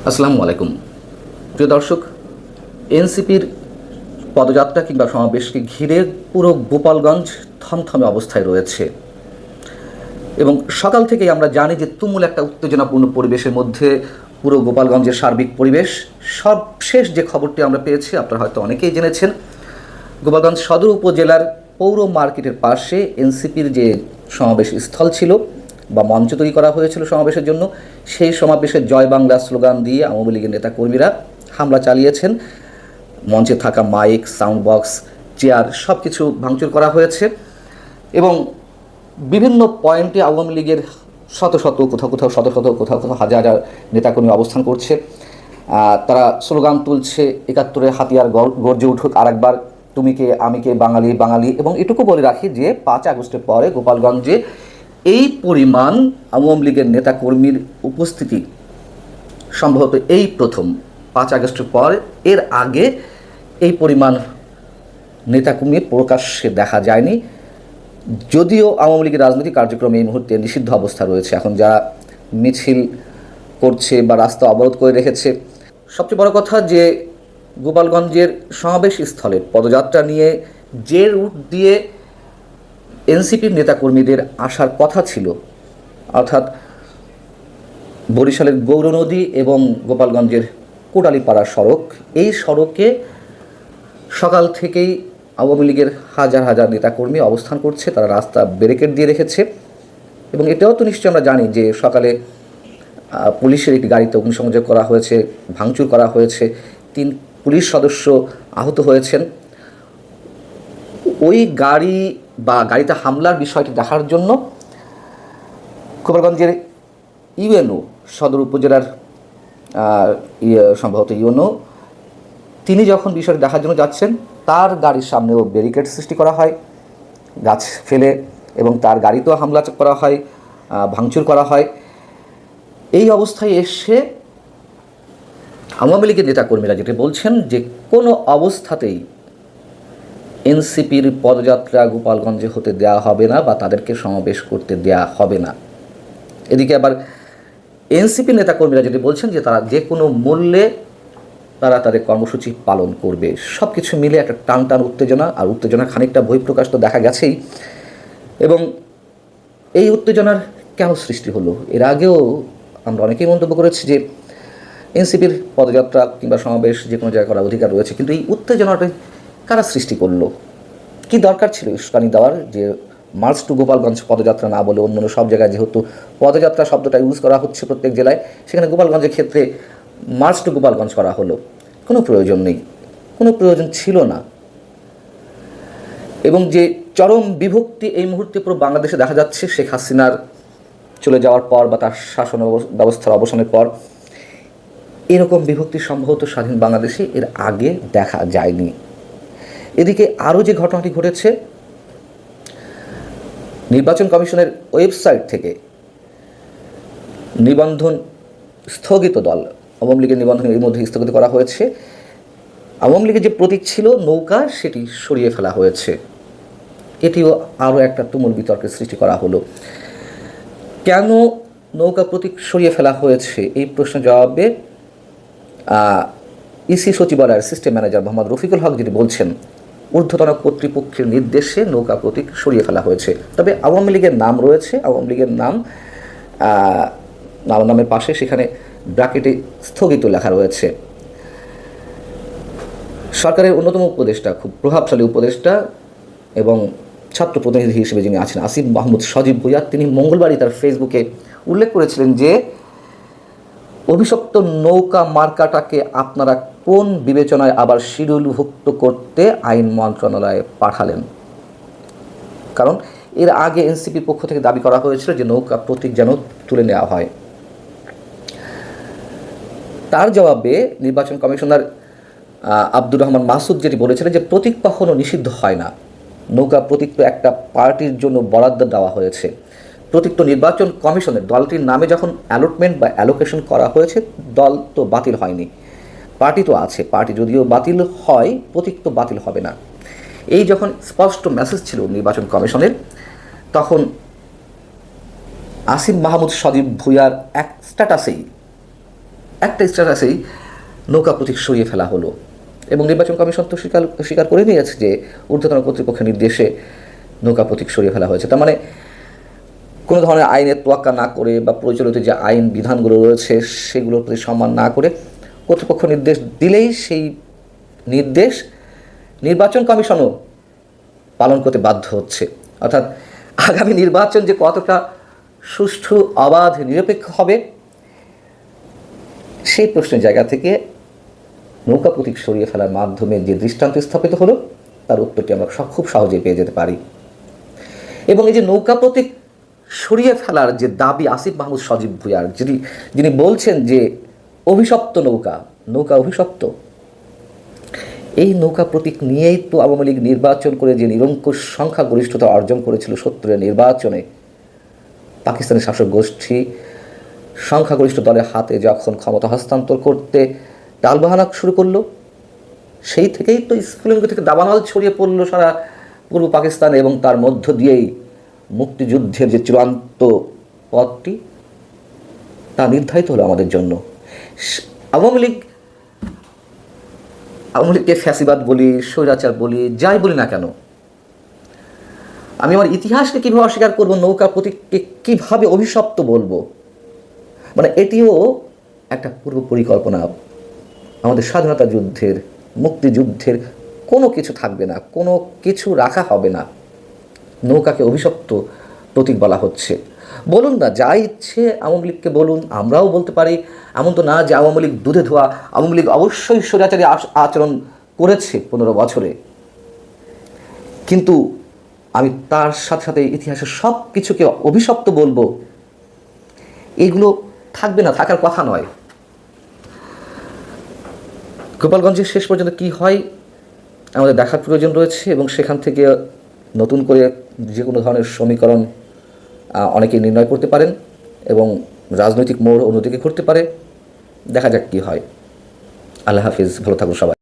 আসসালামু আলাইকুম। প্রিয় দর্শক, এনসিপির পদযাত্রা কিংবা সমাবেশকে ঘিরে পুরো গোপালগঞ্জ থমথমে অবস্থায় রয়েছে এবং সকাল থেকেই আমরা জানি যে তুমুল একটা উত্তেজনাপূর্ণ পরিবেশের মধ্যে পুরো গোপালগঞ্জের সার্বিক পরিবেশ। সবশেষ যে খবরটি আমরা পেয়েছি, আপনারা হয়তো অনেকেই জেনেছেন, গোপালগঞ্জ সদর উপজেলার পৌর মার্কেটের পাশে এনসিপির যে সমাবেশ স্থল ছিল বা মঞ্চ তৈরি করা হয়েছিল সমাবেশের জন্য, সেই সমাবেশে জয় বাংলা স্লোগান দিয়ে আওয়ামী লীগের নেতাকর্মীরা হামলা চালিয়েছেন। মঞ্চে থাকা মাইক, সাউন্ড বক্স, চেয়ার সব কিছু ভাঙচুর করা হয়েছে এবং বিভিন্ন পয়েন্টে আওয়ামী লীগের শত শত, কোথাও কোথাও শত শত, কোথাও কোথাও হাজার হাজার নেতাকর্মী অবস্থান করছে। তারা স্লোগান তুলছে, ৭১-এর হাতিয়ার গর্জে উঠুক আরেকবার, তুমি কে আমি কে, বাঙালি বাঙালি। এবং এটুকু বলে রাখি যে ৫ আগস্টের পরে গোপালগঞ্জে এই পরিমাণ আওয়ামী লীগের নেতাকর্মীর উপস্থিতি সম্ভবত এই প্রথম। ৫ আগস্টের পর এর আগে এই পরিমাণ নেতাকর্মী প্রকাশ্যে দেখা যায়নি। যদিও আওয়ামী লীগের রাজনৈতিক কার্যক্রম এই মুহূর্তে নিষিদ্ধ অবস্থা রয়েছে, এখন যারা মিছিল করছে বা রাস্তা অবরোধ করে রেখেছে। সবচেয়ে বড় কথা যে গোপালগঞ্জের সমাবেশ স্থলে পদযাত্রা নিয়ে যে রুট দিয়ে এনসিপির নেতাকর্মীদের আসার কথা ছিল, অর্থাৎ বরিশালের গৌরনদী এবং গোপালগঞ্জের কোটালীপাড়া সড়ক, এই সড়কে সকাল থেকেই আওয়ামী লীগের হাজার হাজার নেতাকর্মী অবস্থান করছে। তারা রাস্তা ব্যারিকেড দিয়ে রেখেছে এবং এটাও তো নিশ্চয়ই আমরা জানি যে সকালে পুলিশের একটি গাড়িতে অগ্নিসংযোগ করা হয়েছে, ভাঙচুর করা হয়েছে, ৩ পুলিশ সদস্য আহত হয়েছেন। ওই গাড়ি বা গাড়িতে হামলার বিষয়টি দেখার জন্য গোপালগঞ্জের ইউএনও, সদর উপজেলার সম্ভবত ইউএনও, তিনি যখন বিষয়টি দেখার জন্য যাচ্ছেন, তার গাড়ির সামনেও ব্যারিকেড সৃষ্টি করা হয় গাছ ফেলে এবং তার গাড়িতেও হামলা করা হয়, ভাঙচুর করা হয়। এই অবস্থায় এসে আওয়ামী লীগের নেতাকর্মীরা যেটা বলছেন যে কোনো অবস্থাতেই এনসিপির পদযাত্রা গোপালগঞ্জে হতে দেওয়া হবে না বা তাদেরকে সমাবেশ করতে দেওয়া হবে না। এদিকে আবার এনসিপি নেতাকর্মীরা যেটি বলছেন যে তারা যে কোনো মূল্যে তারা তাদের কর্মসূচি পালন করবে। সব কিছু মিলে একটা টান টান উত্তেজনা, আর উত্তেজনার খানিকটা বহিঃপ্রকাশ তো দেখা গেছেই। এবং এই উত্তেজনার কেন সৃষ্টি হলো, এর আগেও আমরা অনেকেই মন্তব্য করেছি যে এনসিপির পদযাত্রা কিংবা সমাবেশ যে কোনো জায়গায় করার অধিকার রয়েছে, কিন্তু এই উত্তেজনাটা কারা সৃষ্টি করলো? কি দরকার ছিল উস্কানি দেওয়ার যে মার্চ টু গোপালগঞ্জ পদযাত্রা না বলে অন্য সব জায়গায় যেহেতু পদযাত্রা শব্দটা ইউজ করা হচ্ছে প্রত্যেক জেলায়, সেখানে গোপালগঞ্জের ক্ষেত্রে মার্চ টু গোপালগঞ্জ করা হলো? কোনো প্রয়োজন নেই, কোনো প্রয়োজন ছিল না। এবং যে চরম বিভক্তি এই মুহূর্তে পুরো বাংলাদেশে দেখা যাচ্ছে শেখ হাসিনার চলে যাওয়ার পর বা তার শাসন ব্যবস্থার অবসানের পর, এরকম বিভক্তি সম্ভবত স্বাধীন বাংলাদেশে এর আগে দেখা যায়নি। এদিকে আরও যে ঘটনাটি ঘটেছে, নির্বাচন কমিশনের ওয়েবসাইট থেকে নিবন্ধন স্থগিত দল, আওয়ামী লীগের নিবন্ধন এর মধ্যে স্থগিত করা হয়েছে। আওয়ামী লীগের যে প্রতীক ছিল নৌকা, সেটি সরিয়ে ফেলা হয়েছে। এটিও আরও একটা তুমুল বিতর্কের সৃষ্টি করা হলো। কেন নৌকা প্রতীক সরিয়ে ফেলা হয়েছে, এই প্রশ্নের জবাবে ইসি সচিবালয়ের সিস্টেম ম্যানেজার মোহাম্মদ রফিকুল হক যেটি বলছেন, ঊর্ধ্বতন কর্তৃপক্ষের নির্দেশে নৌকা প্রতীক সরিয়ে ফেলা হয়েছে। তবে আওয়ামী লীগের নাম রয়েছে, আওয়ামী লীগের নামের পাশে সেখানে ব্র্যাকেটে স্থগিত লেখা রয়েছে। সরকারের অন্যতম উপদেষ্টা, খুব প্রভাবশালী উপদেষ্টা এবং ছাত্র প্রতিনিধি হিসেবে যিনি আছেন, আসিফ মাহমুদ সজীব ভুইয়া, তিনি মঙ্গলবারই তার ফেসবুকে উল্লেখ করেছিলেন যে অভিশপ্ত নৌকা মার্কাটাকে আপনারা কোন বিবেচনায় আবার শিডিউলভুক্ত করতে আইন মন্ত্রণালয়ে পাঠালেন? কারণ এর আগে এনসিপির পক্ষ থেকে দাবি করা হয়েছিল যে নৌকা প্রতীক যেন তুলে নেওয়া হয়। তার জবাবে নির্বাচন কমিশনার আব্দুর রহমান মাসুদ যেটি বলেছিলেন যে প্রতীক কখনো নিষিদ্ধ হয় না, নৌকা প্রতীক তো একটা পার্টির জন্য বরাদ্দ দেওয়া হয়েছে। প্রতীক তো নির্বাচন কমিশনের, দলটির নামে যখন অ্যালটমেন্ট বা অ্যালোকেশন করা হয়েছে, দল তো বাতিল হয়নি, পার্টি তো আছে। পার্টি যদিও বাতিল হয়, প্রতীক তো বাতিল হবে না। এই যখন স্পষ্ট মেসেজ ছিল নির্বাচন কমিশনের, তখন আসিফ মাহমুদ সজীব ভুইয়ার এক স্ট্যাটাসেই একটা স্ট্যাটাসেই নৌকা প্রতীক সরিয়ে ফেলা হলো এবং নির্বাচন কমিশন তো স্বীকার করে নিয়েছে যে ঊর্ধ্বতন কর্তৃপক্ষের নির্দেশে নৌকা প্রতীক সরিয়ে ফেলা হয়েছে। তার মানে কোনো ধরনের আইনের তোয়াক্কা না করে বা প্রচলিত যে আইন বিধানগুলো রয়েছে সেগুলোর প্রতি সম্মান না করে কর্তৃপক্ষ নির্দেশ দিলেই সেই নির্দেশ নির্বাচন কমিশনও পালন করতে বাধ্য হচ্ছে। অর্থাৎ আগামী নির্বাচন যে কতটা সুষ্ঠু, অবাধ, নিরপেক্ষ হবে সেই প্রশ্নের জায়গা থেকে নৌকা প্রতীক সরিয়ে ফেলার মাধ্যমে যে দৃষ্টান্ত স্থাপিত হলো তার উত্তরটি আমরা খুব সহজেই পেয়ে যেতে পারি। এবং এই যে নৌকা প্রতীক সরিয়ে ফেলার যে দাবি আসিফ মাহমুদ সজীব ভুঁইয়ার, যিনি বলছেন যে অভিশপ্ত নৌকা অভিশপ্ত, এই নৌকা প্রতীক নিয়েই তো আওয়ামী লীগ নির্বাচন করে যে নিরঙ্কুশ সংখ্যাগরিষ্ঠতা অর্জন করেছিল ৭০-এর নির্বাচনে, পাকিস্তানি শাসক গোষ্ঠী সংখ্যাগরিষ্ঠ দলের হাতে যখন ক্ষমতা হস্তান্তর করতে টালবাহানা শুরু করলো, সেই থেকেই তো স্ফুলিঙ্গ থেকে দাবানল ছড়িয়ে পড়লো সারা পূর্ব পাকিস্তান এবং তার মধ্য দিয়েই মুক্তিযুদ্ধের যে চূড়ান্ত পথটি তা নির্ধারিত হলো আমাদের জন্য। আওয়ামী লীগকে ফ্যাসিবাদ বলি, স্বৈরাচার বলি, যাই বলি না কেন, আমি আমার ইতিহাসকে কীভাবে অস্বীকার করবো, নৌকা প্রতীককে কীভাবে অভিশপ্ত বলবো, মানে এটিও একটা পূর্ব পরিকল্পনা। আমাদের স্বাধীনতা যুদ্ধের, মুক্তিযুদ্ধের কোনো কিছু থাকবে না, কোনো কিছু রাখা হবে না, নৌকাকে অভিশপ্ত প্রতীক বলা হচ্ছে। বলুন না, যা ইচ্ছে আওয়ামী লীগকে বলুন, আমরাও বলতে পারি। এমন তো না যে আওয়ামী লীগ দুধে ধোয়া। আওয়ামী লীগ অবশ্যই স্বৈরাচারী আচরণ করেছে 15 বছরে, কিন্তু আমি তার সাথে সাথে ইতিহাসের সব কিছুকে অভিশপ্ত বলবো, এগুলো থাকবে না, থাকার কথা নয়। গোপালগঞ্জের শেষ পর্যন্ত কি হয় আমাদের দেখার প্রয়োজন রয়েছে এবং সেখান থেকে নতুন করে যে কোনো ধরনের সমীকরণ অনেকেই নির্ণয় করতে পারেন এবং রাজনৈতিক মোড় অন্যদিকে ঘুরতে পারে। দেখা যাক কী হয়। আল্লাহ হাফিজ, ভালো থাকুন সবাই।